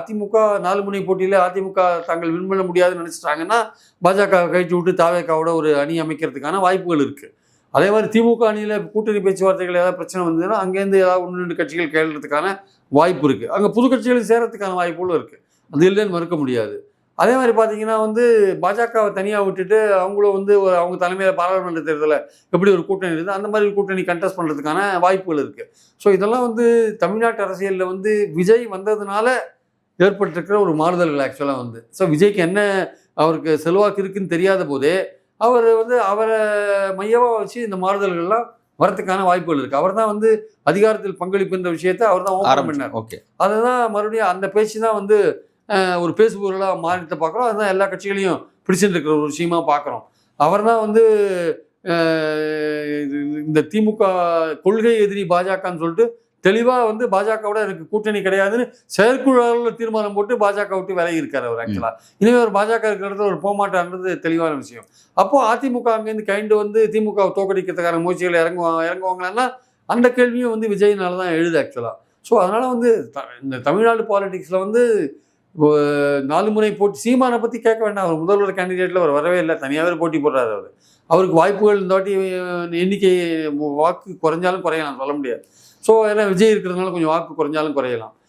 அதிமுக 4 முனை போட்டியில் அதிமுக தாங்கள் வின் பண்ண முடியாதுன்னு நினச்சிட்டாங்கன்னா பாஜக கழிச்சு விட்டு தாவேக்காவோட ஒரு அணி அமைக்கிறதுக்கான வாய்ப்புகள் இருக்குது. அதே மாதிரி திமுக அணியில் கூட்டணி பேச்சுவார்த்தைகள் ஏதாவது பிரச்சனை வந்ததுன்னா அங்கேருந்து ஏதாவது 1-2 கட்சிகள் கேள்றதுக்கான வாய்ப்பு இருக்குது. அங்கே புது கட்சிகள் சேரத்துக்கான வாய்ப்புகளும் இருக்குது. அது இல்லைன்னு மறுக்க முடியாது. அதே மாதிரி பார்த்தீங்கன்னா பாஜகவை தனியாக விட்டுட்டு அவங்களும் அவங்க தலைமையில் பாராளுமன்ற தேர்தலில் எப்படி ஒரு கூட்டணி இருக்குது அந்த மாதிரி ஒரு கூட்டணி கண்டெஸ்ட் பண்ணுறதுக்கான வாய்ப்புகள் இருக்குது. ஸோ இதெல்லாம் தமிழ்நாட்டு அரசியலில் விஜய் வந்ததுனால ஏற்பட்டிருக்கிற ஒரு மாறுதல்கள் ஆக்சுவலாக ஸோ விஜய்க்கு என்ன அவருக்கு செல்வாக்கு இருக்குன்னு தெரியாத போதே அவர் அவரை மையமாக வச்சு இந்த மாறுதல்கள்லாம் வரத்துக்கான வாய்ப்புகள் இருக்குது. அவர் தான் அதிகாரத்தில் பங்களிப்புன்ற விஷயத்தை அவர் தான் ஓப்பன் பண்ணார். ஓகே, அதுதான் மறுபடியும் அந்த பேச்சு தான் ஒரு பேசுபொருளாக மாறிட்டு பார்க்குறோம். அதுதான் எல்லா கட்சிகளையும் பிடிச்சிட்டு இருக்கிற ஒரு விஷயமா பார்க்குறோம். அவர் தான் இந்த திமுக கொள்கை எதிரி பாஜகன்னு சொல்லிட்டு தெளிவாக பாஜகவோட எனக்கு கூட்டணி கிடையாதுன்னு செயற்குழுவில் தீர்மானம் போட்டு பாஜக விட்டு விலகி இருக்காரு அவர். ஆக்சுவலாக இனிமேல் ஒரு பாஜக இருக்கிறது ஒரு போமாட்டான்றது தெளிவான விஷயம். அப்போது அதிமுக அங்கேருந்து கைண்டு திமுக தோக்கடிக்கிறதுக்கான முயற்சிகள் இறங்குவாங்களான்னா அந்த கேள்வியும் விஜயினால தான் எழுது ஆக்சுவலாக. ஸோ அதனால் இந்த தமிழ்நாடு பாலிடிக்ஸில் 4 முறை போட்டி சீமானை பற்றி கேட்க வேண்டாம். அவர் முதல்வர் கேண்டிடேட்டில் அவர் வரவே இல்லை, தனியாகவே போட்டி போடுறாரு. அவருக்கு வாய்ப்புகள் இந்த வாட்டி எண்ணிக்கை வாக்கு குறைஞ்சாலும் குறையலாம், சொல்ல முடியாது. ஸோ ஏன்னா விஜய் இருக்கிறதுனால கொஞ்சம் வாக்கு குறைஞ்சாலும் குறையலாம்.